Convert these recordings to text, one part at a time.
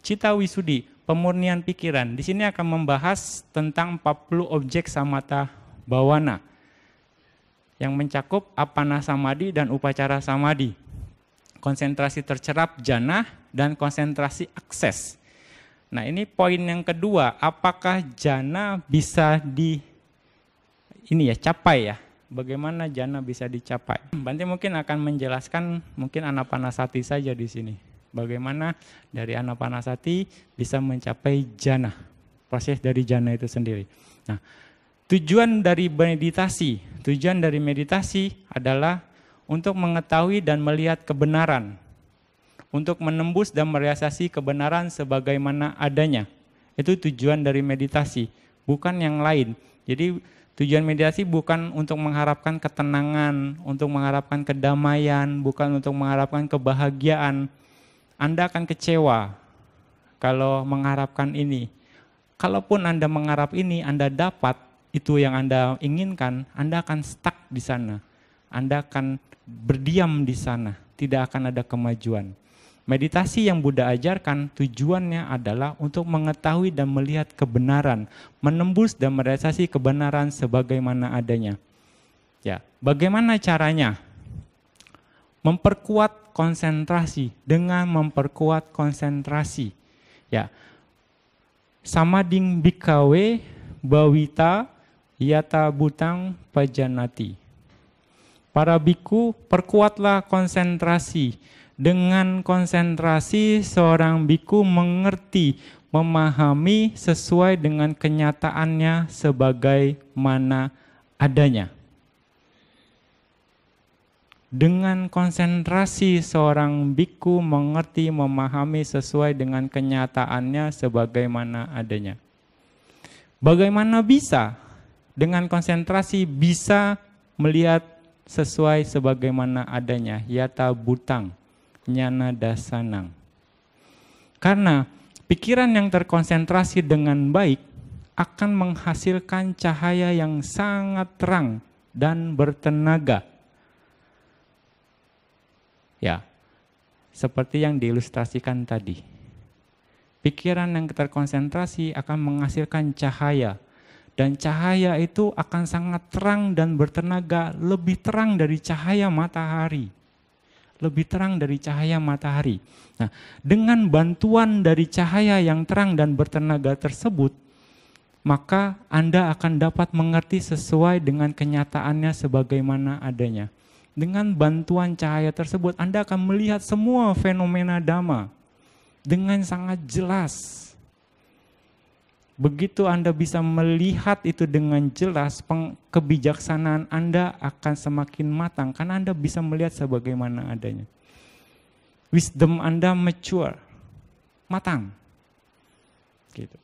Cita Wisudi, pemurnian pikiran. Di sini akan membahas tentang 40 objek samatha bhawana yang mencakup apana samadhi dan upacara samadhi. Konsentrasi tercerap jana dan konsentrasi akses. Nah, ini poin yang kedua, apakah jana bisa capai ya? Bagaimana jana bisa dicapai? Bante mungkin akan menjelaskan mungkin anapanasati saja di sini. Bagaimana dari anapanasati bisa mencapai jana, proses dari jana itu sendiri. Nah, tujuan dari meditasi adalah untuk mengetahui dan melihat kebenaran, untuk menembus dan merealisasi kebenaran sebagaimana adanya. Itu tujuan dari meditasi, bukan yang lain. Jadi tujuan meditasi bukan untuk mengharapkan ketenangan, untuk mengharapkan kedamaian, bukan untuk mengharapkan kebahagiaan. Anda akan kecewa kalau mengharapkan ini. Kalaupun Anda mengharap ini, Anda dapat itu yang Anda inginkan, Anda akan stuck di sana. Anda akan berdiam di sana, tidak akan ada kemajuan. Meditasi yang Buddha ajarkan tujuannya adalah untuk mengetahui dan melihat kebenaran, menembus dan merealisasi kebenaran sebagaimana adanya. Ya, bagaimana caranya? Memperkuat konsentrasi, dengan memperkuat konsentrasi. Ya. Samading bhikkhave bhavita yata bhutang pajanati. Para biku, perkuatlah konsentrasi. Dengan konsentrasi seorang biku mengerti, memahami sesuai dengan kenyataannya sebagaimana adanya. Dengan konsentrasi seorang biku mengerti, memahami sesuai dengan kenyataannya sebagaimana adanya. Bagaimana bisa? Dengan konsentrasi bisa melihat sesuai sebagaimana adanya, yata bhutang, jnana dasanang. Karena pikiran yang terkonsentrasi dengan baik akan menghasilkan cahaya yang sangat terang dan bertenaga. Ya, seperti yang diilustrasikan tadi. Pikiran yang terkonsentrasi akan menghasilkan cahaya. Dan cahaya itu akan sangat terang dan bertenaga, lebih terang dari cahaya matahari. Lebih terang dari cahaya matahari. Nah, dengan bantuan dari cahaya yang terang dan bertenaga tersebut, maka Anda akan dapat mengerti sesuai dengan kenyataannya sebagaimana adanya. Dengan bantuan cahaya tersebut, Anda akan melihat semua fenomena dhamma dengan sangat jelas. Begitu Anda bisa melihat itu dengan jelas, kebijaksanaan Anda akan semakin matang karena Anda bisa melihat sebagaimana adanya. Wisdom Anda mature, matang. Gitu.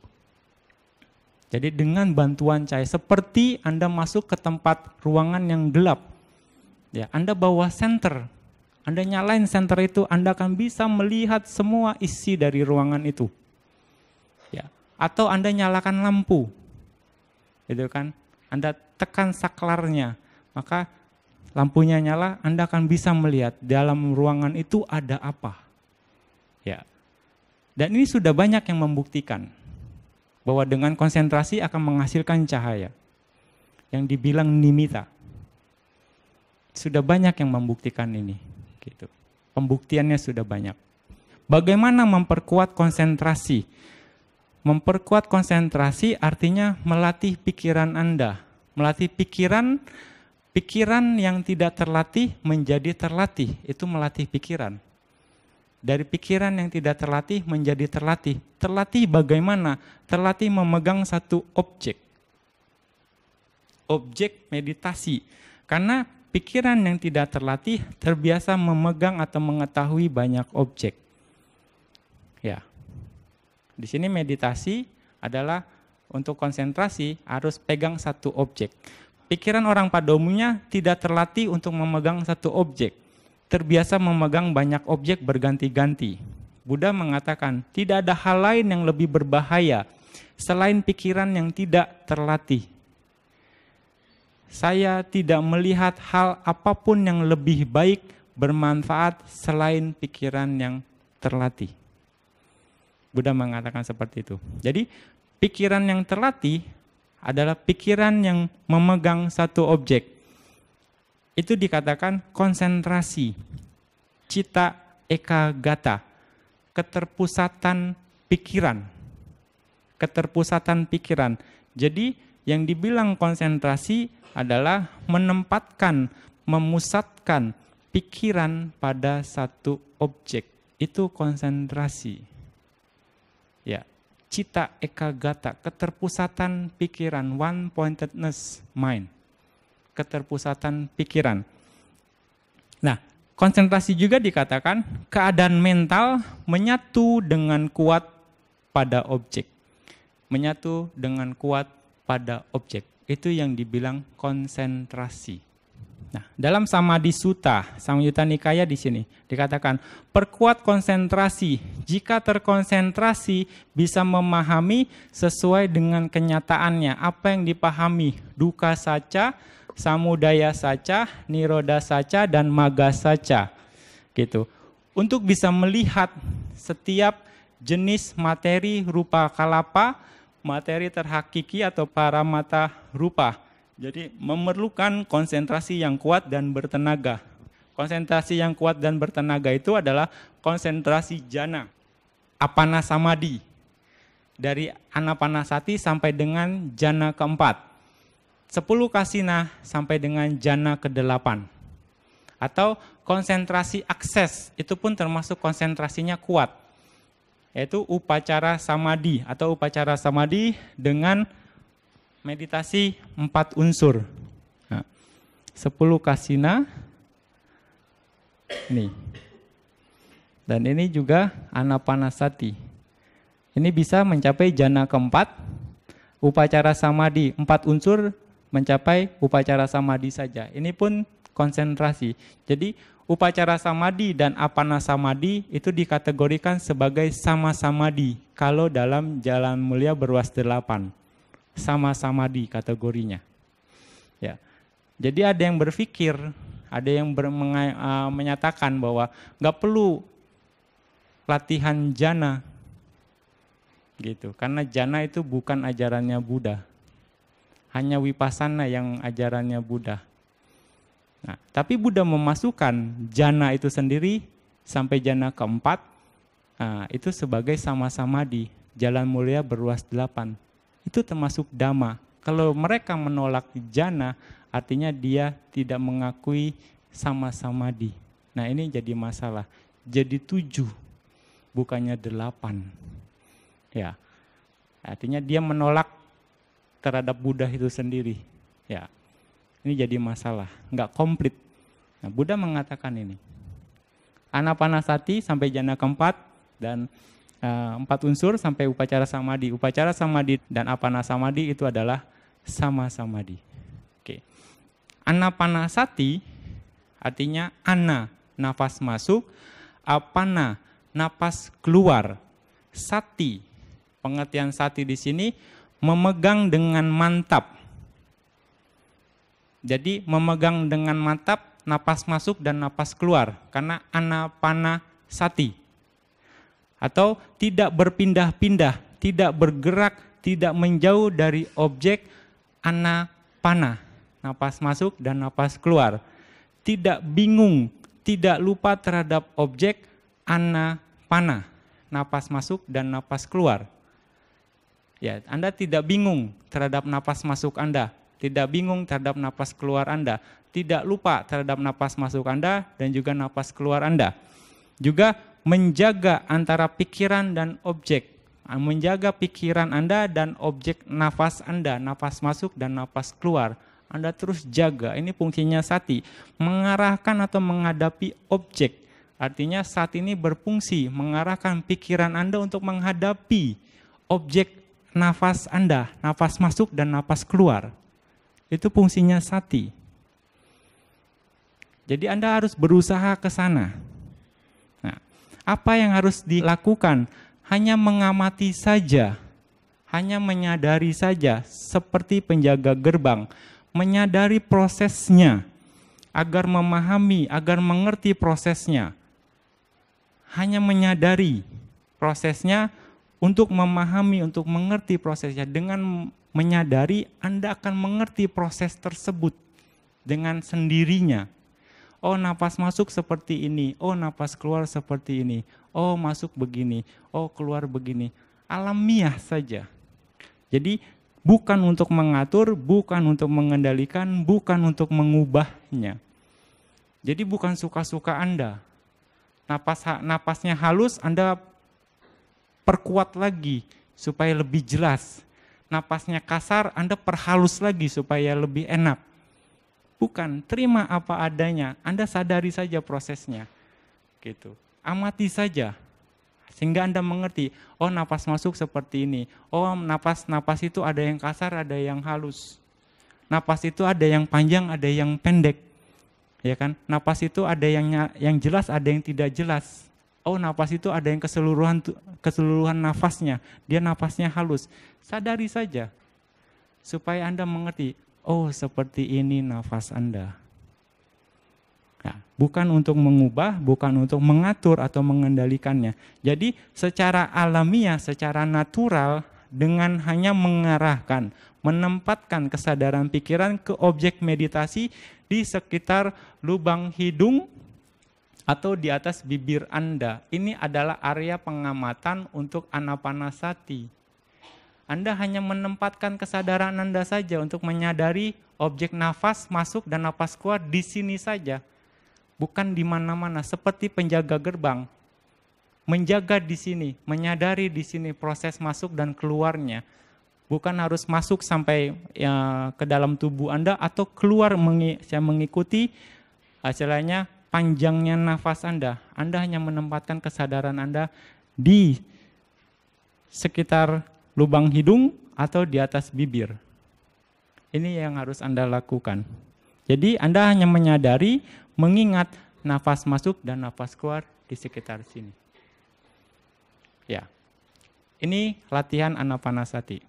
Jadi dengan bantuan cahaya, seperti Anda masuk ke tempat ruangan yang gelap. Ya, Anda bawa senter, Anda nyalain senter itu, Anda akan bisa melihat semua isi dari ruangan itu. Atau Anda nyalakan lampu, gitu kan? Anda tekan saklarnya, maka lampunya nyala, Anda akan bisa melihat dalam ruangan itu ada apa. Ya, dan ini sudah banyak yang membuktikan bahwa dengan konsentrasi akan menghasilkan cahaya, yang dibilang nimitta. Sudah banyak yang membuktikan ini, gitu. Pembuktiannya sudah banyak. Bagaimana memperkuat konsentrasi? Memperkuat konsentrasi artinya melatih pikiran Anda. Melatih pikiran yang tidak terlatih menjadi terlatih. Itu melatih pikiran. Dari pikiran yang tidak terlatih menjadi terlatih. Terlatih bagaimana? Terlatih memegang satu objek. Objek meditasi. Karena pikiran yang tidak terlatih terbiasa memegang atau mengetahui banyak objek. Ya. Di sini meditasi adalah untuk konsentrasi harus pegang satu objek. Pikiran orang pada umumnya tidak terlatih untuk memegang satu objek. Terbiasa memegang banyak objek berganti-ganti. Buddha mengatakan tidak ada hal lain yang lebih berbahaya selain pikiran yang tidak terlatih. Saya tidak melihat hal apapun yang lebih baik bermanfaat selain pikiran yang terlatih. Buddha mengatakan seperti itu. Jadi pikiran yang terlatih adalah pikiran yang memegang satu objek. Itu dikatakan konsentrasi, cita ekagata, keterpusatan pikiran. Keterpusatan pikiran. Jadi yang dibilang konsentrasi adalah menempatkan, memusatkan pikiran pada satu objek. Itu konsentrasi. Ya, cita ekagata, keterpusatan pikiran, one pointedness mind. Keterpusatan pikiran. Nah, konsentrasi juga dikatakan keadaan mental menyatu dengan kuat pada objek. Menyatu dengan kuat pada objek. Itu yang dibilang konsentrasi. Nah, dalam Samadhi Sutta, Samyutta Nikaya di sini dikatakan perkuat konsentrasi. Jika terkonsentrasi bisa memahami sesuai dengan kenyataannya. Apa yang dipahami? Dukkha saca, samudaya saca, nirodha saca, dan magga saca. Gitu. Untuk bisa melihat setiap jenis materi rupa kalapa, materi terhakiki atau paramata rupa. Jadi memerlukan konsentrasi yang kuat dan bertenaga. Konsentrasi yang kuat dan bertenaga itu adalah konsentrasi jana, apana samadhi. Dari anapanasati sampai dengan jana keempat. 10 kasina sampai dengan jana ke-8. Atau konsentrasi akses, itu pun termasuk konsentrasinya kuat. Yaitu upacara samadhi atau upacara samadhi dengan meditasi 4 unsur. Nah, 10 kasina, nih. Dan ini juga anapanasati. Ini bisa mencapai jana keempat, upacara samadhi 4 unsur mencapai upacara samadhi saja. Ini pun konsentrasi. Jadi upacara samadhi dan apana samadhi itu dikategorikan sebagai sama samadhi kalau dalam Jalan Mulia Berwas 8. Sama samadhi kategorinya. Ya. Jadi ada yang berpikir, ada yang menyatakan bahwa nggak perlu latihan jana. Gitu. Karena jana itu bukan ajarannya Buddha. Hanya vipassana yang ajarannya Buddha. Nah, tapi Buddha memasukkan jana itu sendiri sampai jana keempat, itu sebagai sama samadhi, Jalan Mulia Berwas 8. Itu termasuk dhamma. Kalau mereka menolak jana, artinya dia tidak mengakui sama samadhi. Nah, ini jadi masalah. Jadi 7, bukannya 8. Ya, artinya dia menolak terhadap Buddha itu sendiri. Ya. Ini jadi masalah, nggak komplit. Nah, Buddha mengatakan ini. Anapanasati sampai jana keempat dan 4 unsur sampai upacara samadhi. Upacara samadhi dan apana samadhi itu adalah sama samadhi. Oke. Anapanasati artinya ana, nafas masuk, apana, nafas keluar. Sati, pengertian sati di sini memegang dengan mantap. Jadi memegang dengan mantap napas masuk dan napas keluar karena anapanasati. Atau tidak berpindah-pindah, tidak bergerak, tidak menjauh dari objek anapana, napas masuk dan napas keluar. Tidak bingung, tidak lupa terhadap objek anapana, napas masuk dan napas keluar. Ya, Anda tidak bingung terhadap napas masuk Anda. Tidak bingung terhadap napas keluar Anda. Tidak lupa terhadap napas masuk Anda dan juga napas keluar Anda. Juga menjaga antara pikiran dan objek. Menjaga pikiran Anda dan objek nafas Anda. Napas masuk dan napas keluar. Anda terus jaga. Ini fungsinya sati. Mengarahkan atau menghadapi objek. Artinya saat ini berfungsi mengarahkan pikiran Anda untuk menghadapi objek nafas Anda. Nafas masuk dan nafas keluar. Itu fungsinya sati. Jadi Anda harus berusaha ke sana. Nah, apa yang harus dilakukan? Hanya mengamati saja. Hanya menyadari saja seperti penjaga gerbang. Menyadari prosesnya. Agar memahami, agar mengerti prosesnya. Hanya menyadari prosesnya Untuk memahami, untuk mengerti prosesnya, dengan menyadari Anda akan mengerti proses tersebut dengan sendirinya. Oh, napas masuk seperti ini, oh napas keluar seperti ini, oh masuk begini, oh keluar begini. Alamiah saja. Jadi bukan untuk mengatur, bukan untuk mengendalikan, bukan untuk mengubahnya. Jadi bukan suka-suka Anda. Napasnya halus, Anda perkuat lagi supaya lebih jelas. Napasnya kasar, Anda perhalus lagi supaya lebih enak. Bukan, terima apa adanya. Anda sadari saja prosesnya. Gitu. Amati saja. Sehingga Anda mengerti, oh napas masuk seperti ini. Oh napas itu ada yang kasar, ada yang halus. Napas itu ada yang panjang, ada yang pendek. Ya kan? Napas itu ada yang jelas, ada yang tidak jelas. Oh napas itu ada yang keseluruhan nafasnya, dia nafasnya halus. Sadari saja, supaya Anda mengerti, oh seperti ini nafas Anda. Nah, bukan untuk mengubah, bukan untuk mengatur atau mengendalikannya. Jadi secara alamiah, secara natural, dengan hanya mengarahkan, menempatkan kesadaran pikiran ke objek meditasi di sekitar lubang hidung, atau di atas bibir Anda. Ini adalah area pengamatan untuk anapanasati. Anda hanya menempatkan kesadaran Anda saja untuk menyadari objek nafas masuk dan nafas keluar di sini saja. Bukan di mana-mana, seperti penjaga gerbang. Menjaga di sini, menyadari di sini proses masuk dan keluarnya. Bukan harus masuk sampai ke dalam tubuh Anda atau keluar saya mengikuti hasilnya panjangnya nafas Anda. Anda hanya menempatkan kesadaran Anda di sekitar lubang hidung atau di atas bibir. Ini yang harus Anda lakukan. Jadi Anda hanya menyadari, mengingat nafas masuk dan nafas keluar di sekitar sini. Ya, ini latihan anapanasati.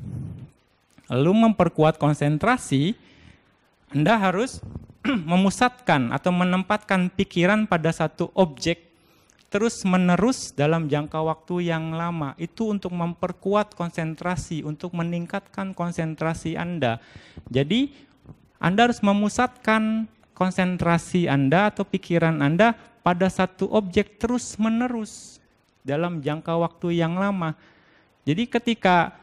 Lalu memperkuat konsentrasi, Anda harus memusatkan atau menempatkan pikiran pada satu objek terus-menerus dalam jangka waktu yang lama. Itu untuk memperkuat konsentrasi, untuk meningkatkan konsentrasi Anda. Jadi, Anda harus memusatkan konsentrasi Anda atau pikiran Anda pada satu objek terus-menerus dalam jangka waktu yang lama. Jadi ketika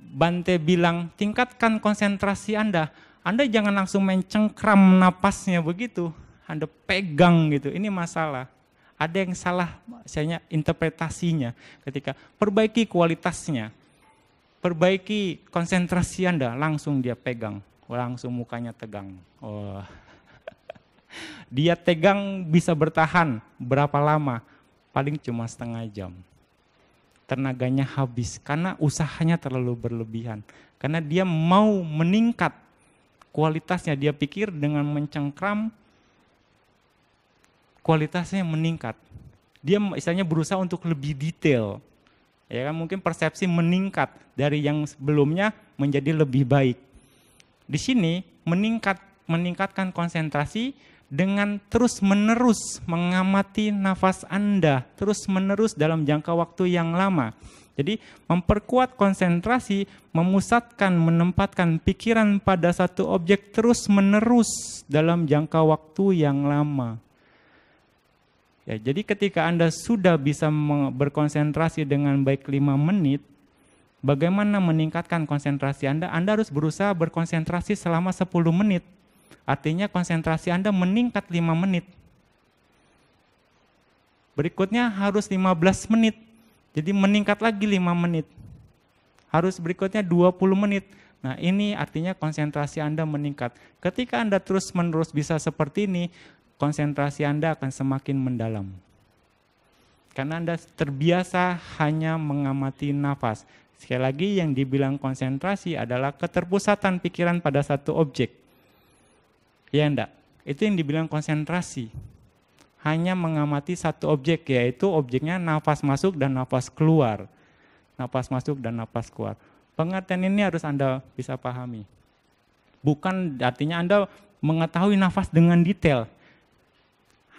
Bante bilang, tingkatkan konsentrasi Anda jangan langsung mencengkram napasnya begitu, Anda pegang gitu, ini masalah. Ada yang salah misalnya interpretasinya ketika perbaiki kualitasnya, perbaiki konsentrasi Anda, langsung dia pegang, langsung mukanya tegang. Oh. Dia tegang bisa bertahan berapa lama? Paling cuma setengah jam. Tenaganya habis karena usahanya terlalu berlebihan. Karena dia mau meningkat kualitasnya, dia pikir dengan mencengkram kualitasnya meningkat. Dia istilahnya berusaha untuk lebih detail. Ya kan, mungkin persepsi meningkat dari yang sebelumnya menjadi lebih baik. Di sini meningkatkan konsentrasi dengan terus-menerus mengamati nafas Anda, terus-menerus dalam jangka waktu yang lama. Jadi memperkuat konsentrasi, memusatkan, menempatkan pikiran pada satu objek terus-menerus dalam jangka waktu yang lama. Ya, jadi ketika Anda sudah bisa berkonsentrasi dengan baik 5 menit, bagaimana meningkatkan konsentrasi Anda? Anda harus berusaha berkonsentrasi selama 10 menit. Artinya konsentrasi Anda meningkat 5 menit. Berikutnya harus 15 menit. Jadi meningkat lagi 5 menit. Harus berikutnya 20 menit. Nah ini artinya konsentrasi Anda meningkat. Ketika Anda terus-menerus bisa seperti ini, konsentrasi Anda akan semakin mendalam. Karena Anda terbiasa hanya mengamati nafas. Sekali lagi yang dibilang konsentrasi adalah keterpusatan pikiran pada satu objek. Ya enggak? Itu yang dibilang konsentrasi. Hanya mengamati satu objek, yaitu objeknya nafas masuk dan nafas keluar. Nafas masuk dan nafas keluar. Pengertian ini harus Anda bisa pahami. Bukan artinya Anda mengetahui nafas dengan detail.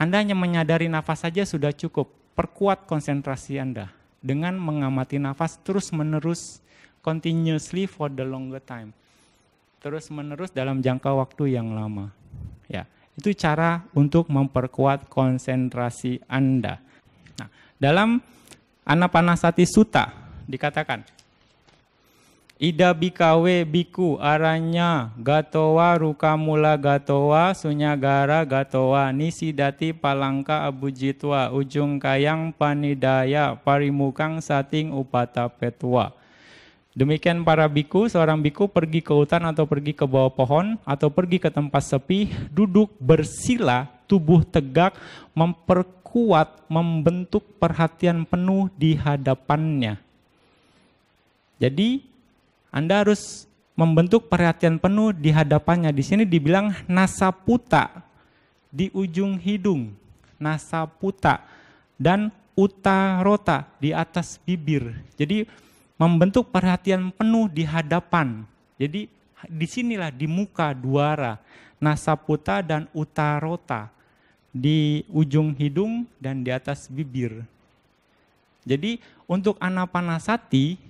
Anda hanya menyadari nafas saja sudah cukup. Perkuat konsentrasi Anda. dengan mengamati nafas terus-menerus, continuously for the longer time. Terus-menerus dalam jangka waktu yang lama. Ya, itu cara untuk memperkuat konsentrasi Anda. Nah, dalam Anapanasati Sutta dikatakan, Ida bikawe biku aranya gatowa rukamula gatowa sunyagara gatowa nisidati palangka abujitwa ujung kayang panidaya parimukang sating upatapetwa. Demikian para biku, seorang biku pergi ke hutan atau pergi ke bawah pohon atau pergi ke tempat sepi, duduk bersila, tubuh tegak, memperkuat, membentuk perhatian penuh di hadapannya. Jadi Anda harus membentuk perhatian penuh di hadapannya. Di sini dibilang nasaputa, di ujung hidung, nasaputa, dan utarota, di atas bibir. Jadi membentuk perhatian penuh di hadapan. Jadi disinilah di muka duara, nasaputa dan utarota, di ujung hidung dan di atas bibir. Jadi untuk anapanasati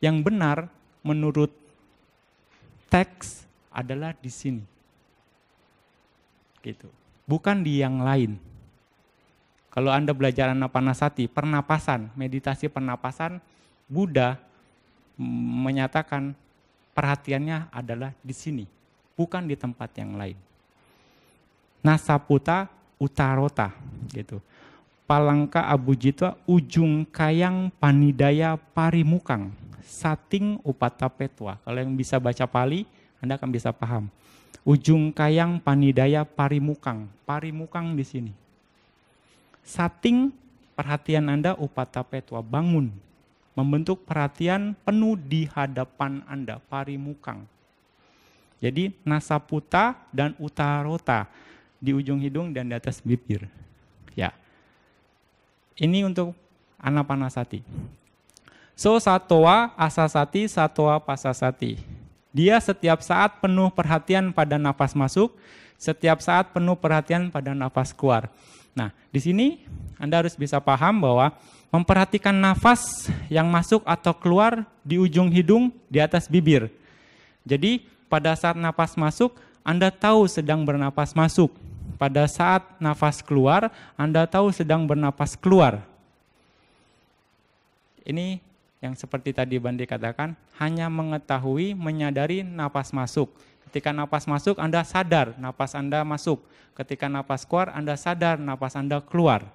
yang benar menurut teks adalah di sini. Gitu. Bukan di yang lain. Kalau Anda belajar anapanasati, pernapasan, meditasi pernapasan, Buddha menyatakan perhatiannya adalah di sini, bukan di tempat yang lain. Nasaputa utarota gitu. Palangka abujitwa ujung kayang panidaya parimukang. Sating upatapetwa. Kalau yang bisa baca Pali, Anda akan bisa paham. Ujung kayang panidaya parimukang. Parimukang di sini. Sating perhatian Anda upatapetwa, bangun. Membentuk perhatian penuh di hadapan Anda, parimukang. Jadi nasaputa dan utarota di ujung hidung dan di atas bibir. Ya. Ini untuk anapanasati. So satoa asasati, satoa pasasati. Dia setiap saat penuh perhatian pada nafas masuk, setiap saat penuh perhatian pada nafas keluar. Nah, di sini Anda harus bisa paham bahwa memperhatikan nafas yang masuk atau keluar di ujung hidung, di atas bibir. Jadi, pada saat nafas masuk, Anda tahu sedang bernapas masuk. Pada saat nafas keluar, Anda tahu sedang bernapas keluar. Ini yang seperti tadi Bandi katakan, hanya mengetahui, menyadari napas masuk. Ketika napas masuk, Anda sadar napas Anda masuk. Ketika napas keluar, Anda sadar napas Anda keluar.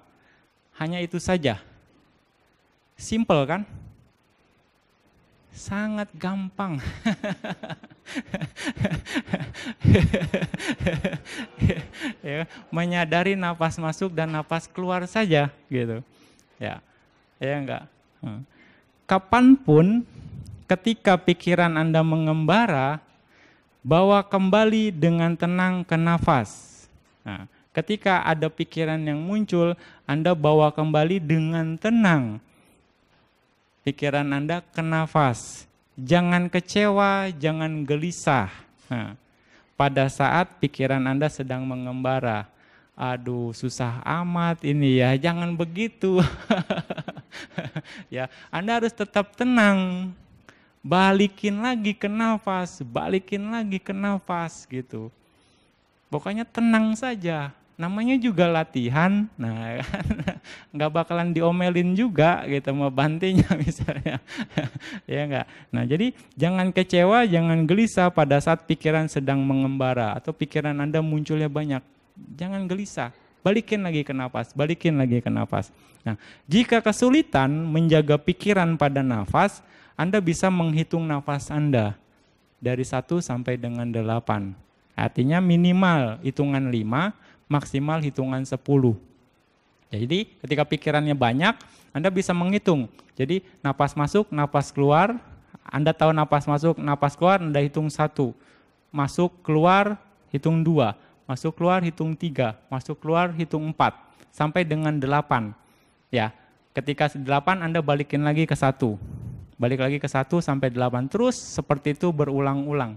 Hanya itu saja. Simple kan? Sangat gampang. Ya, menyadari napas masuk dan napas keluar saja gitu. Ya. Ya enggak? Kapanpun ketika pikiran Anda mengembara, bawa kembali dengan tenang ke nafas. Nah, ketika ada pikiran yang muncul, Anda bawa kembali dengan tenang pikiran Anda ke nafas. Jangan kecewa, jangan gelisah. Nah, pada saat pikiran Anda sedang mengembara, aduh susah amat ini ya, jangan begitu. Ya, Anda harus tetap tenang. Balikin lagi ke nafas, balikin lagi ke nafas gitu. Pokoknya tenang saja. Namanya juga latihan. Nah, nggak bakalan diomelin juga gitu sama bantinya misalnya. Ya enggak. Nah, jadi jangan kecewa, jangan gelisah pada saat pikiran sedang mengembara atau pikiran Anda munculnya banyak. Jangan gelisah. Balikin lagi ke nafas, balikin lagi ke nafas. Nah, jika kesulitan menjaga pikiran pada nafas, Anda bisa menghitung nafas Anda dari 1 sampai dengan 8. Artinya minimal hitungan 5, maksimal hitungan 10. Jadi ketika pikirannya banyak, Anda bisa menghitung. Jadi napas masuk, napas keluar, Anda tahu napas masuk, napas keluar, Anda hitung 1. Masuk, keluar, hitung 2. Masuk keluar hitung 3, masuk keluar hitung 4, sampai dengan 8. Ya, ketika 8 Anda balikin lagi ke 1. Balik lagi ke 1 sampai 8. Terus seperti itu berulang-ulang.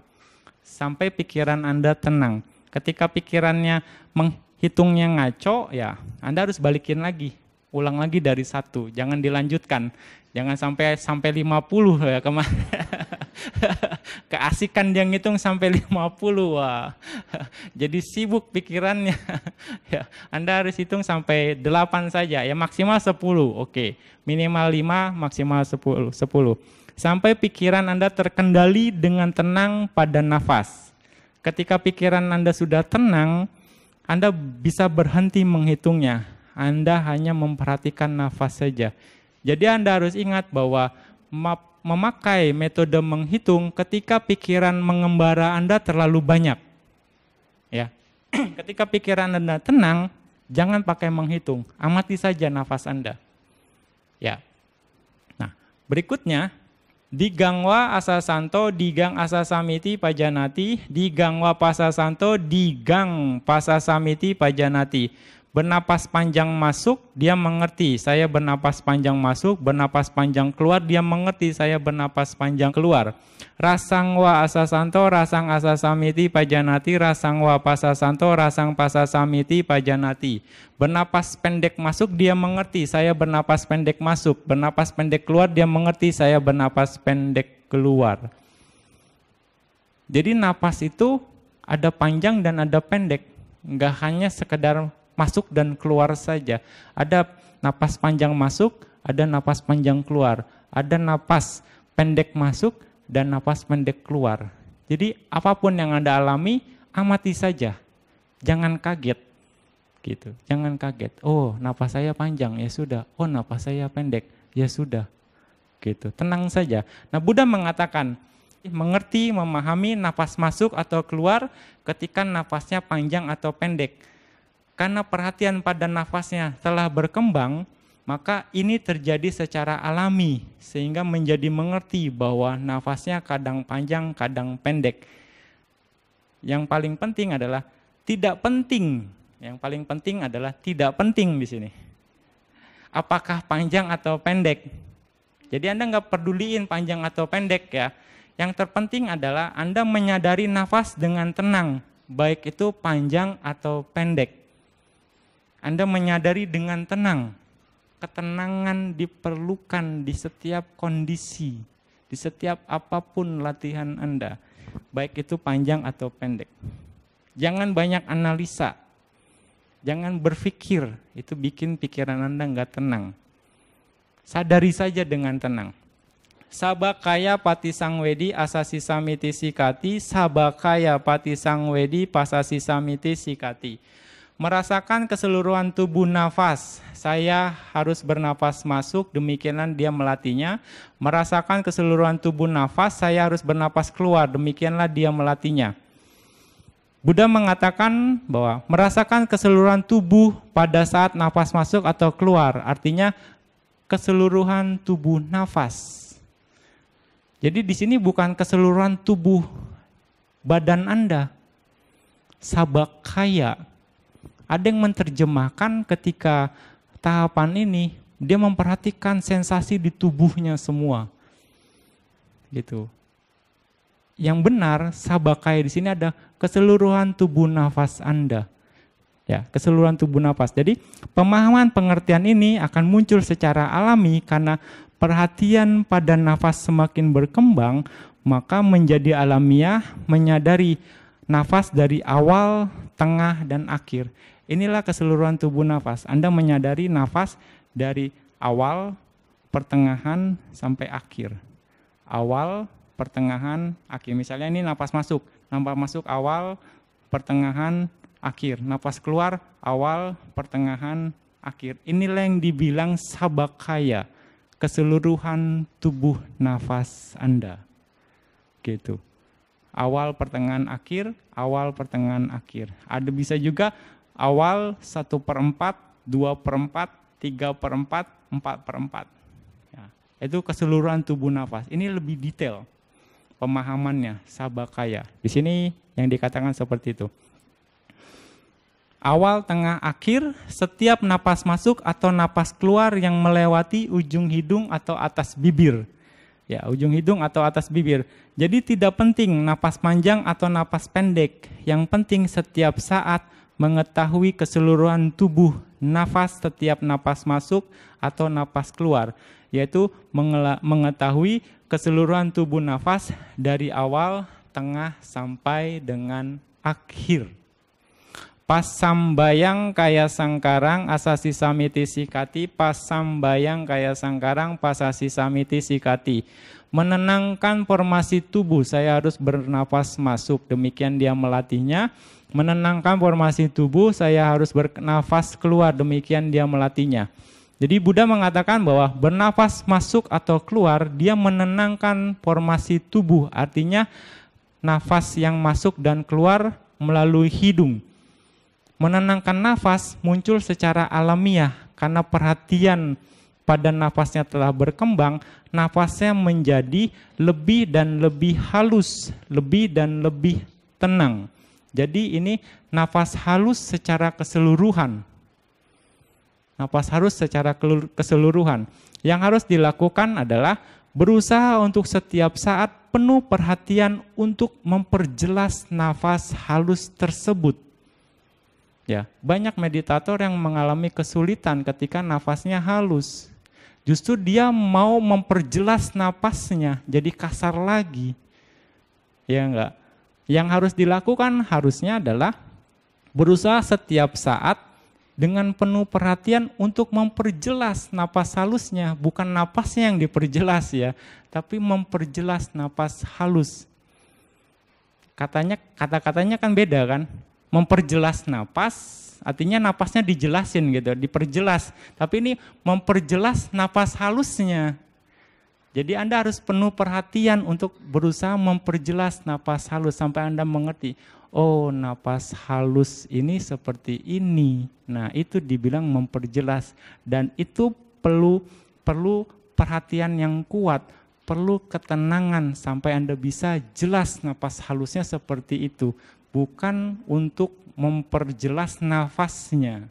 Sampai pikiran Anda tenang. Ketika pikirannya menghitungnya ngaco, ya Anda harus balikin lagi. Ulang lagi dari 1, jangan dilanjutkan. Jangan sampai 50 ya kemarin. Keasikan dia ngitung sampai 50. Wah. Jadi sibuk pikirannya. Ya, Anda harus hitung sampai 8 saja, ya maksimal 10. Oke. Minimal 5, maksimal 10. Sampai pikiran Anda terkendali dengan tenang pada nafas. Ketika pikiran Anda sudah tenang, Anda bisa berhenti menghitungnya. Anda hanya memperhatikan nafas saja. Jadi Anda harus ingat bahwa memakai metode menghitung ketika pikiran mengembara Anda terlalu banyak. Ya. Ketika pikiran Anda tenang, jangan pakai menghitung. Amati saja nafas Anda. Ya. Nah, berikutnya digangwa asasanto, digang asasamiti pajanati, digangwa pasasanto, digang pasasamiti pajanati. Bernapas panjang masuk, dia mengerti saya bernapas panjang masuk, bernapas panjang keluar, dia mengerti saya bernapas panjang keluar. Rasangwa asasanto, rasang asasamiti pajanati, rasangwa pasasanto, rasang pasasamiti pajanati. Bernapas pendek masuk, dia mengerti saya bernapas pendek masuk, bernapas pendek keluar, dia mengerti saya bernapas pendek keluar. Jadi napas itu ada panjang dan ada pendek, nggak hanya sekedar masuk dan keluar saja. Ada napas panjang masuk, ada napas panjang keluar. Ada napas pendek masuk dan napas pendek keluar. Jadi apapun yang Anda alami, amati saja. Jangan kaget. Gitu. Jangan kaget. Oh, napas saya panjang, ya sudah. Oh, napas saya pendek, ya sudah. Gitu. Tenang saja. Nah, Buddha mengatakan, mengerti, memahami napas masuk atau keluar ketika napasnya panjang atau pendek. Karena perhatian pada nafasnya telah berkembang, maka ini terjadi secara alami, sehingga menjadi mengerti bahwa nafasnya kadang panjang, kadang pendek. Yang paling penting adalah tidak penting. Yang paling penting adalah tidak penting di sini. Apakah panjang atau pendek? Jadi Anda nggak peduliin panjang atau pendek ya. Yang terpenting adalah Anda menyadari nafas dengan tenang, baik itu panjang atau pendek. Anda menyadari dengan tenang. Ketenangan diperlukan di setiap kondisi, di setiap apapun latihan Anda, baik itu panjang atau pendek. Jangan banyak analisa, jangan berpikir, itu bikin pikiran Anda nggak tenang. Sadari saja dengan tenang. Sabakaya patisangwedi asasi samiti sikati, sabakaya patisangwedi pasasi samiti sikati. Merasakan keseluruhan tubuh nafas, saya harus bernafas masuk, demikianlah dia melatihnya. Merasakan keseluruhan tubuh nafas, saya harus bernafas keluar, demikianlah dia melatihnya. Buddha mengatakan bahwa merasakan keseluruhan tubuh pada saat nafas masuk atau keluar, artinya keseluruhan tubuh nafas. Jadi di sini bukan keseluruhan tubuh badan Anda, sabakaya. Ada yang menerjemahkan ketika tahapan ini, dia memperhatikan sensasi di tubuhnya semua. Gitu. Yang benar, sabakaya di sini ada keseluruhan tubuh nafas Anda. Ya, keseluruhan tubuh nafas. Jadi, pemahaman pengertian ini akan muncul secara alami karena perhatian pada nafas semakin berkembang, maka menjadi alamiah menyadari nafas dari awal, tengah, dan akhir. Inilah keseluruhan tubuh nafas. Anda menyadari nafas dari awal, pertengahan, sampai akhir. Awal, pertengahan, akhir. Misalnya ini nafas masuk. Nafas masuk awal, pertengahan, akhir. Nafas keluar awal, pertengahan, akhir. Inilah yang dibilang sabakaya. Keseluruhan tubuh nafas Anda. Gitu. Awal, pertengahan, akhir. Awal, pertengahan, akhir. Ada bisa juga awal 1/4, 2/4, 3/4, 4/4. Ya, itu keseluruhan tubuh nafas. Ini lebih detail pemahamannya, sabakaya. Di sini yang dikatakan seperti itu. Awal, tengah, akhir, setiap napas masuk atau napas keluar yang melewati ujung hidung atau atas bibir. Ya, ujung hidung atau atas bibir. Jadi tidak penting napas panjang atau napas pendek. Yang penting setiap saat mengetahui keseluruhan tubuh, nafas setiap napas masuk atau napas keluar, yaitu mengetahui keseluruhan tubuh nafas dari awal, tengah, sampai dengan akhir. Pasambayang kaya sangkarang asasi samiti sikati, pasambayang kaya sangkarang pasasi samiti sikati. Menenangkan formasi tubuh, saya harus bernafas masuk, demikian dia melatihnya. Menenangkan formasi tubuh, saya harus bernafas keluar, demikian dia melatihnya. Jadi Buddha mengatakan bahwa bernafas masuk atau keluar, dia menenangkan formasi tubuh, artinya nafas yang masuk dan keluar melalui hidung. Menenangkan nafas muncul secara alamiah karena perhatian pada nafasnya telah berkembang, nafasnya menjadi lebih dan lebih halus, lebih dan lebih tenang. Jadi ini nafas halus secara keseluruhan. Nafas halus secara keseluruhan. Yang harus dilakukan adalah berusaha untuk setiap saat penuh perhatian untuk memperjelas nafas halus tersebut. Ya, banyak meditator yang mengalami kesulitan ketika nafasnya halus. Justru dia mau memperjelas nafasnya, jadi kasar lagi. Ya enggak? Yang harus dilakukan harusnya adalah berusaha setiap saat dengan penuh perhatian untuk memperjelas napas halusnya, bukan napasnya yang diperjelas ya, tapi memperjelas napas halus. Kata-katanya kan beda kan? Memperjelas napas, artinya napasnya dijelasin gitu, diperjelas. Tapi ini memperjelas napas halusnya. Jadi Anda harus penuh perhatian untuk berusaha memperjelas napas halus sampai Anda mengerti, oh napas halus ini seperti ini. Nah itu dibilang memperjelas dan itu perlu perhatian yang kuat, perlu ketenangan sampai Anda bisa jelas napas halusnya seperti itu. Bukan untuk memperjelas nafasnya.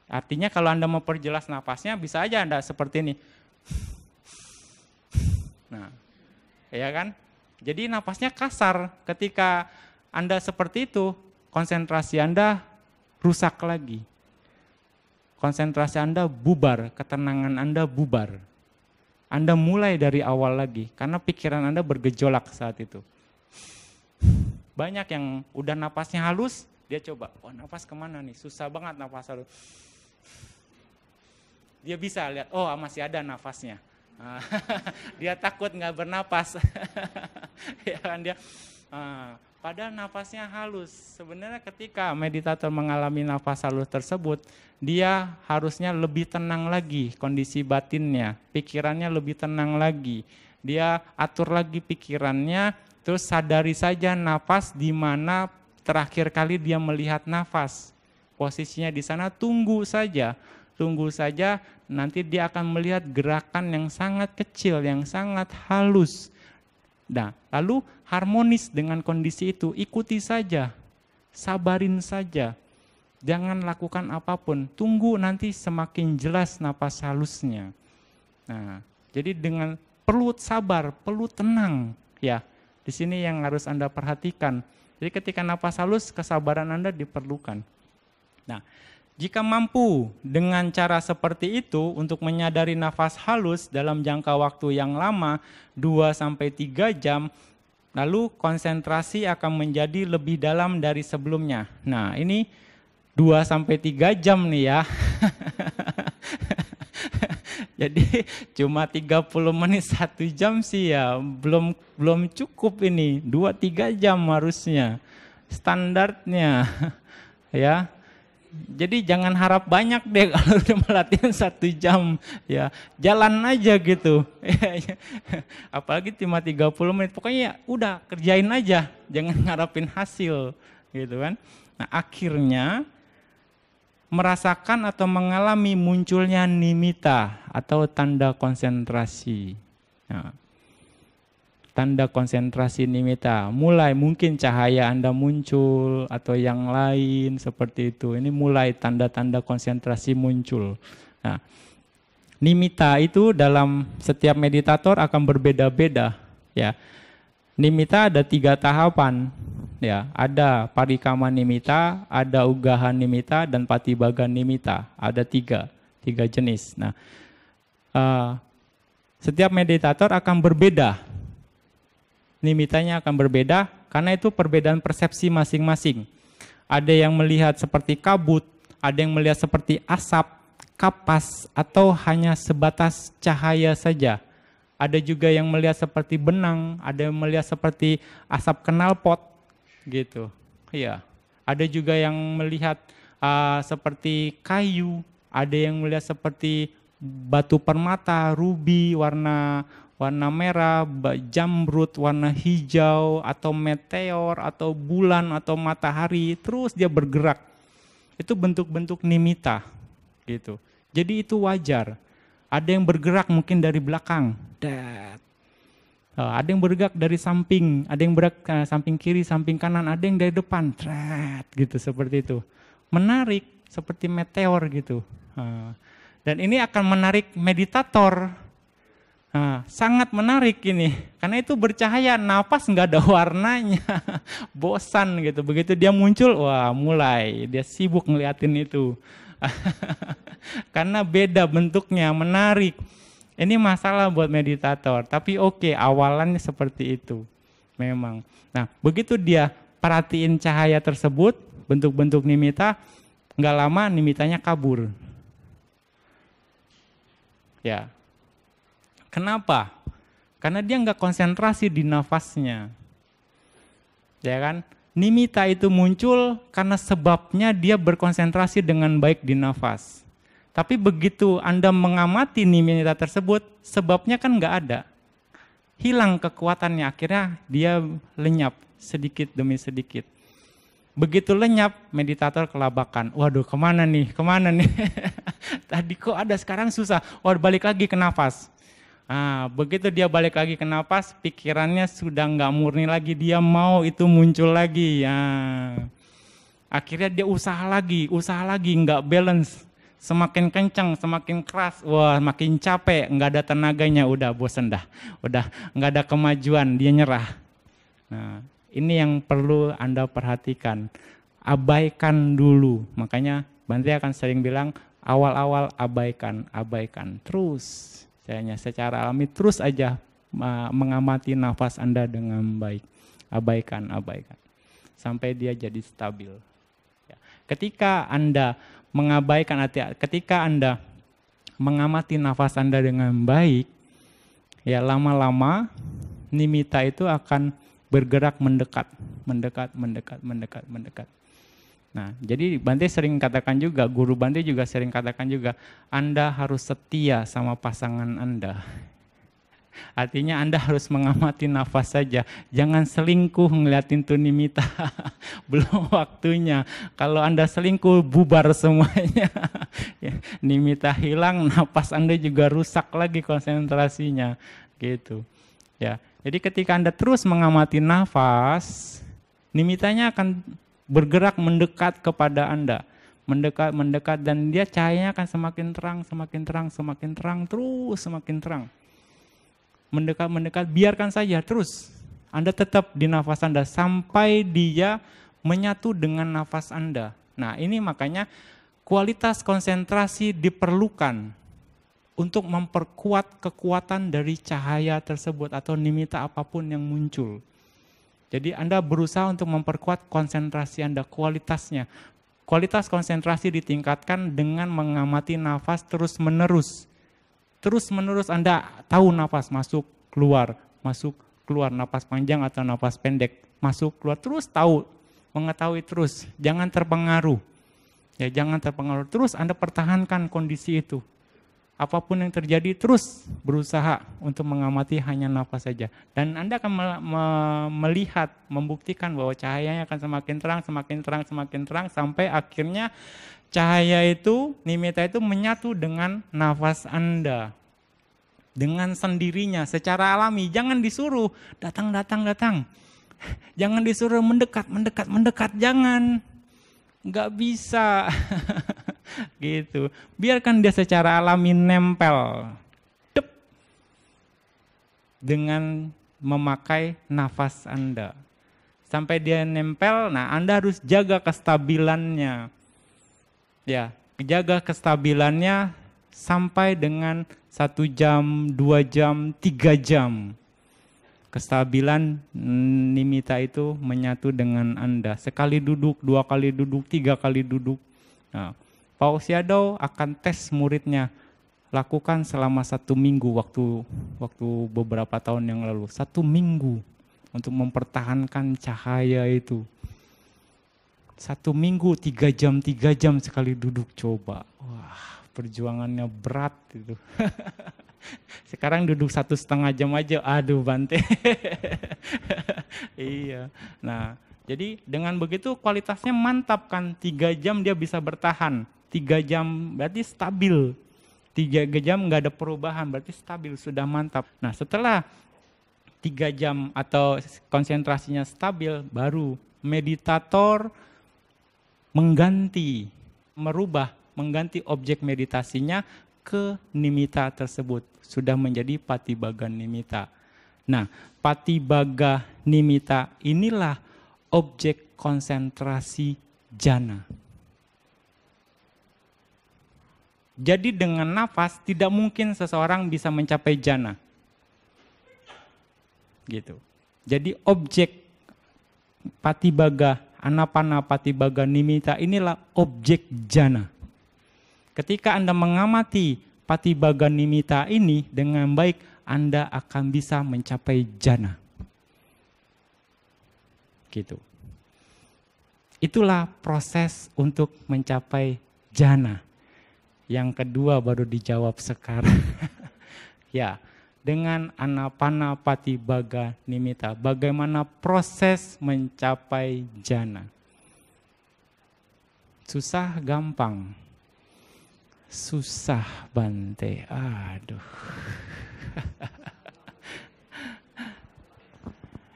Artinya kalau Anda memperjelas nafasnya bisa aja Anda seperti ini. Nah, ya kan? Jadi nafasnya kasar. Ketika Anda seperti itu, konsentrasi Anda rusak lagi. Konsentrasi Anda bubar, ketenangan Anda bubar. Anda mulai dari awal lagi, karena pikiran Anda bergejolak saat itu. Banyak yang udah napasnya halus, dia coba, oh napas kemana nih, susah banget napas halus. Dia bisa lihat, oh masih ada nafasnya. Dia takut nggak bernapas. Ya kan dia, padahal napasnya halus. Sebenarnya ketika meditator mengalami nafas halus tersebut, dia harusnya lebih tenang lagi kondisi batinnya, pikirannya lebih tenang lagi. Dia atur lagi pikirannya. Terus sadari saja nafas di mana terakhir kali dia melihat nafas. Posisinya di sana, tunggu saja. Tunggu saja, nanti dia akan melihat gerakan yang sangat kecil, yang sangat halus. Nah, lalu harmonis dengan kondisi itu, ikuti saja. Sabarin saja. Jangan lakukan apapun. Tunggu nanti semakin jelas nafas halusnya. Nah, jadi dengan perlu sabar, perlu tenang, ya. Di sini yang harus Anda perhatikan. Jadi ketika napas halus, kesabaran Anda diperlukan. Nah, jika mampu dengan cara seperti itu untuk menyadari nafas halus dalam jangka waktu yang lama, 2-3 jam, lalu konsentrasi akan menjadi lebih dalam dari sebelumnya. Nah, ini 2-3 jam nih ya. Jadi cuma 30 menit 1 jam sih ya, belum cukup ini, 2-3 jam harusnya standarnya ya. Jadi jangan harap banyak deh kalau udah melatihan 1 jam ya, jalan aja gitu. Apalagi cuma 30 menit, pokoknya udah kerjain aja, jangan ngarapin hasil gitu kan. Nah akhirnya merasakan atau mengalami munculnya nimitta atau tanda konsentrasi. Nah, tanda konsentrasi nimitta, mulai mungkin cahaya Anda muncul atau yang lain seperti itu. Ini mulai tanda-tanda konsentrasi muncul. Nah, nimitta itu dalam setiap meditator akan berbeda-beda, ya. Nimitta ada 3 tahapan. Ya, ada parikama nimitta, ada ugahan nimitta, dan patibaga nimitta. Ada 3 jenis. Nah, setiap meditator akan berbeda. Nimittanya akan berbeda karena itu perbedaan persepsi masing-masing. Ada yang melihat seperti kabut, ada yang melihat seperti asap, kapas, atau hanya sebatas cahaya saja. Ada juga yang melihat seperti benang, ada yang melihat seperti asap knalpot, gitu. Iya. Ada juga yang melihat seperti kayu, ada yang melihat seperti batu permata, rubi, warna merah, jamrud, warna hijau, atau meteor, atau bulan, atau matahari, terus dia bergerak. Itu bentuk-bentuk nimitta, gitu. Jadi itu wajar. Ada yang bergerak mungkin dari belakang, ada yang bergerak dari samping, ada yang bergerak samping kiri, samping kanan, ada yang dari depan, gitu seperti itu. Menarik, seperti meteor gitu. Dan ini akan menarik meditator. Sangat menarik ini, karena itu bercahaya, nafas nggak ada warnanya, bosan gitu. Begitu dia muncul, wah mulai dia sibuk ngeliatin itu. Karena beda bentuknya, menarik. Ini masalah buat meditator, tapi oke, awalannya seperti itu. Memang. Nah, begitu dia perhatiin cahaya tersebut, bentuk-bentuk nimitta, nggak lama nimittanya kabur. Ya. Kenapa? Karena dia nggak konsentrasi di nafasnya. Ya kan? Nimitta itu muncul karena sebabnya dia berkonsentrasi dengan baik di nafas. Tapi begitu Anda mengamati nimitta tersebut, sebabnya kan nggak ada. Hilang kekuatannya, akhirnya dia lenyap sedikit demi sedikit. Begitu lenyap, meditator kelabakan. Waduh, kemana nih? Tadi kok ada, sekarang susah. Balik lagi ke nafas. Begitu dia balik lagi ke nafas, pikirannya sudah nggak murni lagi, dia mau itu muncul lagi. Akhirnya dia usaha lagi, nggak balance, semakin kencang, semakin keras, wah makin capek, nggak ada tenaganya, udah bosen dah, udah nggak ada kemajuan, dia nyerah. Nah, ini yang perlu Anda perhatikan, abaikan dulu. Makanya Bante akan sering bilang awal-awal abaikan terus. Secara alami terus aja mengamati nafas Anda dengan baik. Abaikan. Sampai dia jadi stabil. Ketika Anda ketika Anda mengamati nafas Anda dengan baik, ya lama-lama nimitta itu akan bergerak mendekat. Nah, jadi Bante sering katakan juga, guru Bante juga sering katakan juga, Anda harus setia sama pasangan Anda. Artinya Anda harus mengamati nafas saja, jangan selingkuh ngeliatin tuh nimitta, belum waktunya. Kalau Anda selingkuh, bubar semuanya. Nimitta hilang, nafas Anda juga rusak lagi konsentrasinya, gitu. Ya, jadi ketika Anda terus mengamati nafas, nimittanya akan bergerak mendekat kepada Anda, mendekat dan dia cahayanya akan semakin terang, terus semakin terang. Mendekat, biarkan saja terus. Anda tetap di nafas Anda sampai dia menyatu dengan nafas Anda. Nah, ini makanya kualitas konsentrasi diperlukan untuk memperkuat kekuatan dari cahaya tersebut atau nimitta apapun yang muncul. Jadi Anda berusaha untuk memperkuat konsentrasi Anda, kualitasnya. Kualitas konsentrasi ditingkatkan dengan mengamati nafas terus-menerus. Terus-menerus Anda tahu nafas masuk, keluar, nafas panjang atau nafas pendek, masuk, keluar, terus tahu, mengetahui terus, jangan terpengaruh. Ya, jangan terpengaruh, terus Anda pertahankan kondisi itu. Apapun yang terjadi, terus berusaha untuk mengamati hanya nafas saja. Dan Anda akan melihat, membuktikan bahwa cahayanya akan semakin terang, sampai akhirnya cahaya itu, nimitta itu menyatu dengan nafas Anda. Dengan sendirinya, secara alami. Jangan disuruh, datang. Jangan disuruh mendekat, jangan. Nggak bisa. Gitu. Biarkan dia secara alami nempel. Dengan memakai nafas Anda. Sampai dia nempel, nah Anda harus jaga kestabilannya. Ya, jaga kestabilannya sampai dengan 1 jam, 2 jam, 3 jam. Kestabilan nimitta itu menyatu dengan Anda. Sekali duduk, 2 kali duduk, 3 kali duduk. Nah, Pak Osiado akan tes muridnya. Lakukan selama 1 minggu waktu beberapa tahun yang lalu. 1 minggu untuk mempertahankan cahaya itu. 1 minggu 3 jam sekali duduk, coba. Wah, perjuangannya berat itu. Sekarang duduk 1,5 jam aja, aduh Bante. Iya. Nah, jadi dengan begitu kualitasnya mantap kan. 3 jam dia bisa bertahan. 3 jam berarti stabil. 3 jam nggak ada perubahan, berarti stabil, sudah mantap. Nah, setelah 3 jam atau konsentrasinya stabil, baru meditator mengganti objek meditasinya ke nimitta tersebut. Sudah menjadi Patibagga nimitta. Nah, Patibagga nimitta inilah objek konsentrasi jhana. Jadi dengan nafas tidak mungkin seseorang bisa mencapai jhana. Gitu. Jadi objek Patibagga, Anapana Patibagga nimitta inilah objek jhana. Ketika Anda mengamati Patibagga nimitta ini dengan baik, Anda akan bisa mencapai jhana. Gitu. Itulah proses untuk mencapai jhana. Yang kedua baru dijawab sekarang. Ya, dengan Anapana Patibagga nimitta, bagaimana proses mencapai jhana? Susah, gampang? Susah, Bante. Aduh.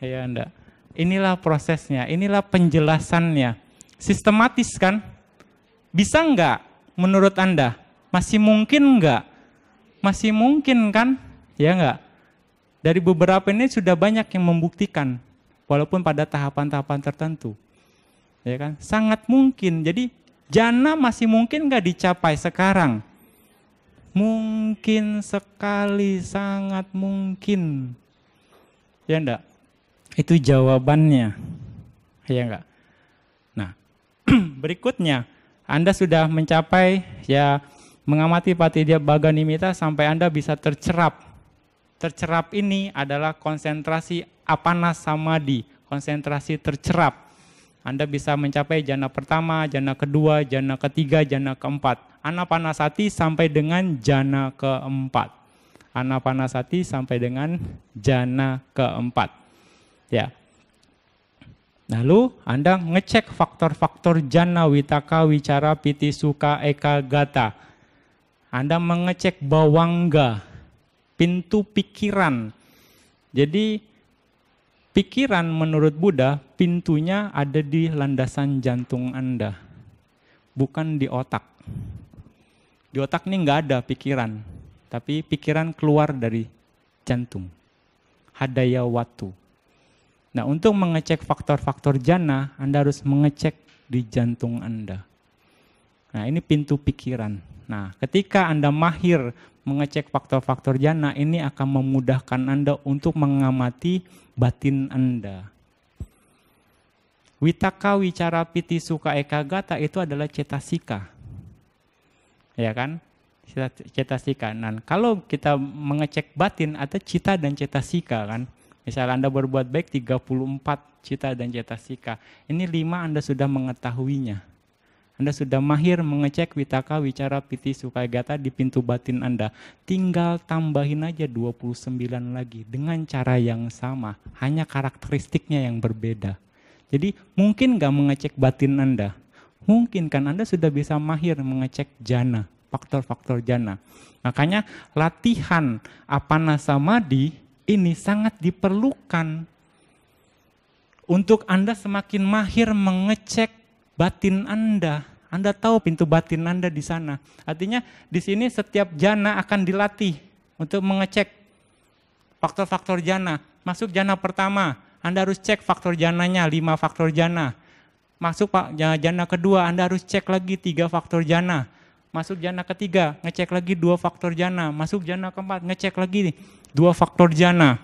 Ya enggak. Inilah prosesnya, inilah penjelasannya. Sistematis kan? Bisa enggak menurut Anda? Masih mungkin enggak? Masih mungkin kan? Ya enggak? Dari beberapa ini sudah banyak yang membuktikan. Walaupun pada tahapan-tahapan tertentu. Ya kan? Sangat mungkin. Jadi jhana masih mungkin enggak dicapai sekarang? Mungkin sekali, sangat mungkin. Ya enggak? Itu jawabannya. Ya enggak? Nah, berikutnya, Anda sudah mencapai, ya mengamati Patibagga nimitta sampai Anda bisa tercerap. Tercerap ini adalah konsentrasi apana samadhi, konsentrasi tercerap. Anda bisa mencapai jhana pertama, jhana kedua, jhana ketiga, jhana keempat. Anapanasati sampai dengan jhana keempat. Anapanasati sampai dengan jhana keempat. Ya. Lalu Anda ngecek faktor-faktor jhana, witaka, wicara, piti, sukha, ekagata. Anda mengecek bawangga, pintu pikiran. Jadi pikiran menurut Buddha, pintunya ada di landasan jantung Anda, bukan di otak. Di otak ini nggak ada pikiran, tapi pikiran keluar dari jantung. Hadaya watu. Nah, untuk mengecek faktor-faktor jhana, Anda harus mengecek di jantung Anda. Nah, ini pintu pikiran. Nah, ketika Anda mahir mengecek faktor-faktor jhana, ini akan memudahkan Anda untuk mengamati batin Anda. Witaka, wicara, piti, sukha, ekagata itu adalah cetasika. Ya kan? Cetasika. Nah, kalau kita mengecek batin ada cita dan cetasika kan. Misal Anda berbuat baik 34 cita dan cetasika. Ini 5 Anda sudah mengetahuinya. Anda sudah mahir mengecek witaka, wicara, piti, sukha, ekagata di pintu batin Anda. Tinggal tambahin aja 29 lagi dengan cara yang sama. Hanya karakteristiknya yang berbeda. Jadi mungkin nggak mengecek batin Anda? Mungkin kan Anda sudah bisa mahir mengecek jhana, faktor-faktor jhana. Makanya latihan apana samadhi ini sangat diperlukan untuk Anda semakin mahir mengecek batin Anda. Anda tahu pintu batin Anda di sana. Artinya di sini setiap jhana akan dilatih untuk mengecek faktor-faktor jhana. Masuk jana pertama, Anda harus cek faktor jananya, 5 faktor jana. Masuk jana kedua, Anda harus cek lagi 3 faktor jana. Masuk jana ketiga, ngecek lagi 2 faktor jana. Masuk jana keempat, ngecek lagi 2 faktor jana.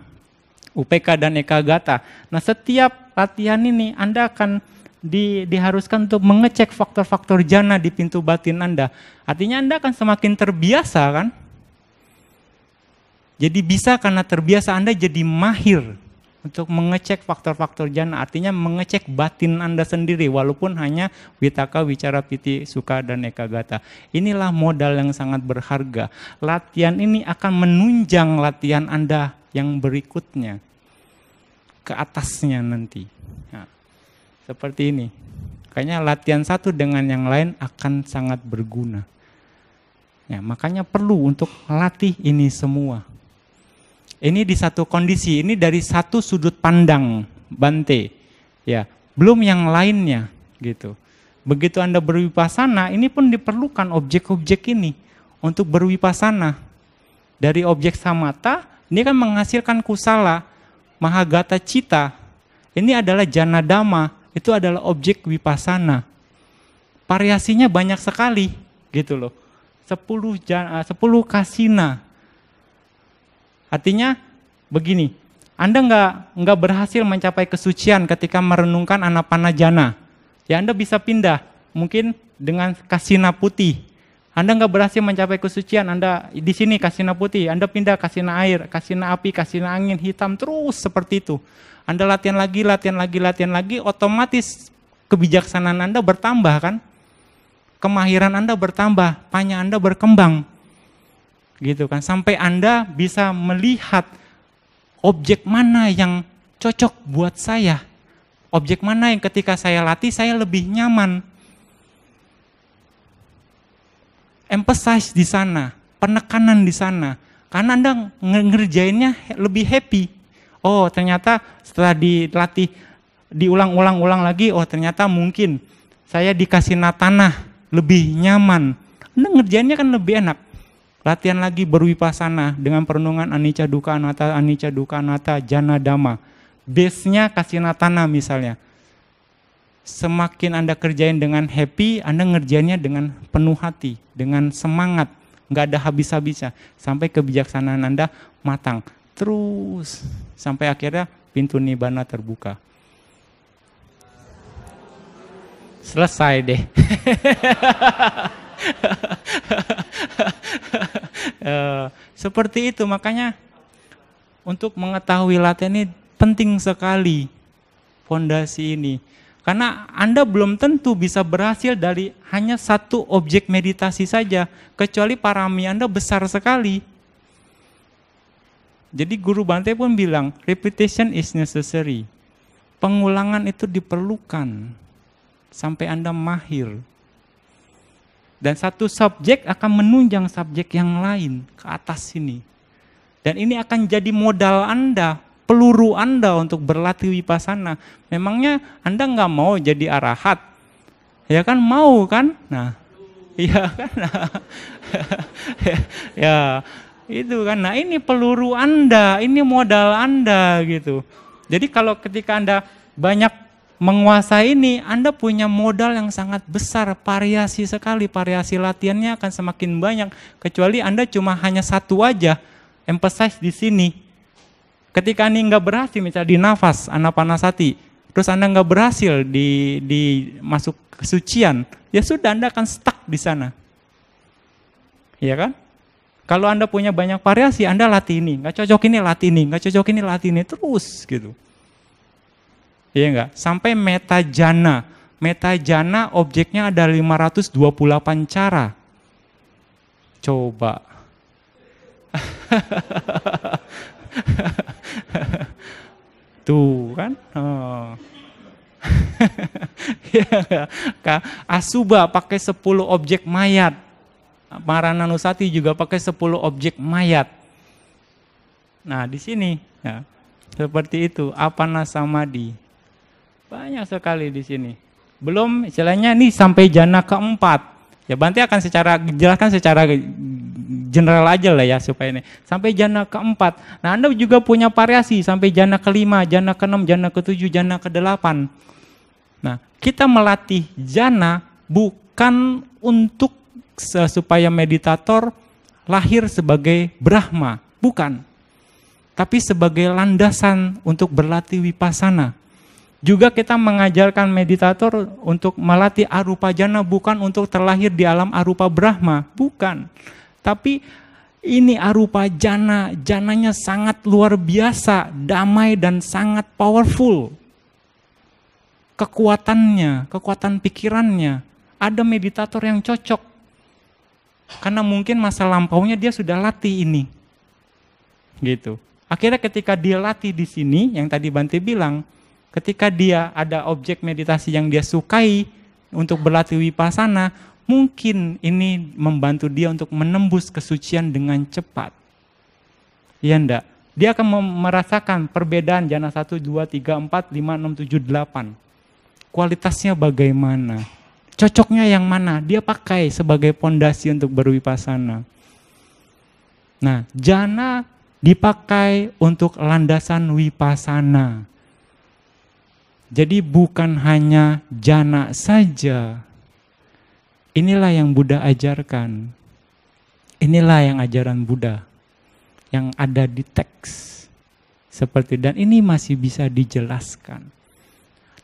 UPK dan Ekagata. Nah, setiap latihan ini Anda akan diharuskan untuk mengecek faktor-faktor jana di pintu batin Anda. Artinya Anda akan semakin terbiasa kan? Jadi bisa karena terbiasa Anda jadi mahir untuk mengecek faktor-faktor jana. Artinya mengecek batin Anda sendiri walaupun hanya Witaka, Wicara, Piti, Sukha, dan Ekagata. Inilah modal yang sangat berharga. Latihan ini akan menunjang latihan Anda yang berikutnya ke atasnya nanti. Nah, seperti ini. Kayaknya latihan satu dengan yang lain akan sangat berguna. Ya, makanya perlu untuk latih ini semua. Ini di satu kondisi, ini dari satu sudut pandang Bante. Ya, belum yang lainnya gitu. Begitu Anda berwipasana, ini pun diperlukan objek-objek ini untuk berwipasana. Dari objek samatha, ini kan menghasilkan kusala, mahagata cita. Ini adalah jana dhamma, itu adalah objek wipasana. Variasinya banyak sekali, gitu loh. 10 kasina. Artinya begini, Anda nggak berhasil mencapai kesucian ketika merenungkan anapanajana. Ya Anda bisa pindah, mungkin dengan kasina putih. Anda nggak berhasil mencapai kesucian, Anda di sini kasina putih, Anda pindah kasina air, kasina api, kasina angin, hitam, terus seperti itu. Anda latihan lagi, otomatis kebijaksanaan Anda bertambah kan? Kemahiran Anda bertambah, panya Anda berkembang. Gitu kan, sampai Anda bisa melihat objek mana yang cocok buat saya. Objek mana yang ketika saya latih saya lebih nyaman. Emphasize di sana, penekanan di sana. Karena Anda ngerjainnya lebih happy. Oh, ternyata setelah dilatih diulang-ulang lagi, oh ternyata mungkin saya dikasih tanah lebih nyaman. Anda ngerjainnya kan lebih enak. Latihan lagi berwipasana dengan perenungan anicca dukkha anatta, jana dhamma. Base-nya kasinatana misalnya. Semakin Anda kerjain dengan happy, Anda ngerjainnya dengan penuh hati, dengan semangat, nggak ada habis-habisnya, sampai kebijaksanaan Anda matang. Terus sampai akhirnya pintu nibbana terbuka. Selesai deh. Seperti itu, makanya untuk mengetahui latihan ini penting sekali fondasi ini. Karena Anda belum tentu bisa berhasil dari hanya satu objek meditasi saja, kecuali parami Anda besar sekali. Jadi Guru Bante pun bilang, repetition is necessary. Pengulangan itu diperlukan sampai Anda mahir. Dan satu subjek akan menunjang subjek yang lain ke atas sini. Dan ini akan jadi modal Anda, peluru Anda untuk berlatih wipasana. Memangnya Anda nggak mau jadi arahat? Ya kan mau kan? Nah, iya kan? Ya, itu kan. Nah ini peluru Anda, ini modal Anda gitu. Jadi kalau ketika Anda banyak menguasai ini, Anda punya modal yang sangat besar, variasi sekali, variasi latihannya akan semakin banyak. Kecuali Anda cuma hanya satu aja, emphasize di sini. Ketika Anda nggak berhasil, misalnya di nafas, anapanasati, terus Anda nggak berhasil di masuk kesucian, ya sudah Anda akan stuck di sana. Iya kan? Kalau Anda punya banyak variasi, Anda latih ini, nggak cocok ini latih ini, nggak cocok ini latih ini, terus gitu. Iya enggak? Sampai meta jana. Meta jana objeknya ada 528 cara. Coba. Tuh kan? Oh. Asuba pakai 10 objek mayat. Marananusati juga pakai 10 objek mayat. Nah, di sini ya, seperti itu, apana samadhi. Banyak sekali di sini. Belum istilahnya nih sampai jana keempat. Ya Bante akan jelaskan secara general aja lah ya supaya ini. Sampai jana keempat. Nah Anda juga punya variasi sampai jana kelima, jana keenam, jana ketujuh, jana kedelapan. Nah kita melatih jana bukan untuk supaya meditator lahir sebagai Brahma, bukan. Tapi sebagai landasan untuk berlatih Vipassana. Juga kita mengajarkan meditator untuk melatih arupa jana bukan untuk terlahir di alam arupa Brahma, bukan. Tapi ini arupa jana, jananya sangat luar biasa, damai dan sangat powerful. Kekuatannya, kekuatan pikirannya, ada meditator yang cocok. Karena mungkin masa lampaunya dia sudah latih ini. Gitu. Akhirnya ketika dia latih di sini, yang tadi Bante bilang, ketika dia ada objek meditasi yang dia sukai untuk berlatih Vipassana, mungkin ini membantu dia untuk menembus kesucian dengan cepat. Iya enggak? Dia akan merasakan perbedaan jana 1, 2, 3, 4, 5, 6, 7, 8. Kualitasnya bagaimana? Cocoknya yang mana? Dia pakai sebagai pondasi untuk bervipassana. Nah, jana dipakai untuk landasan Vipassana. Jadi bukan hanya jana saja. Inilah yang Buddha ajarkan. Inilah yang ajaran Buddha yang ada di teks. Dan ini masih bisa dijelaskan.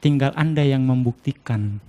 Tinggal Anda yang membuktikan.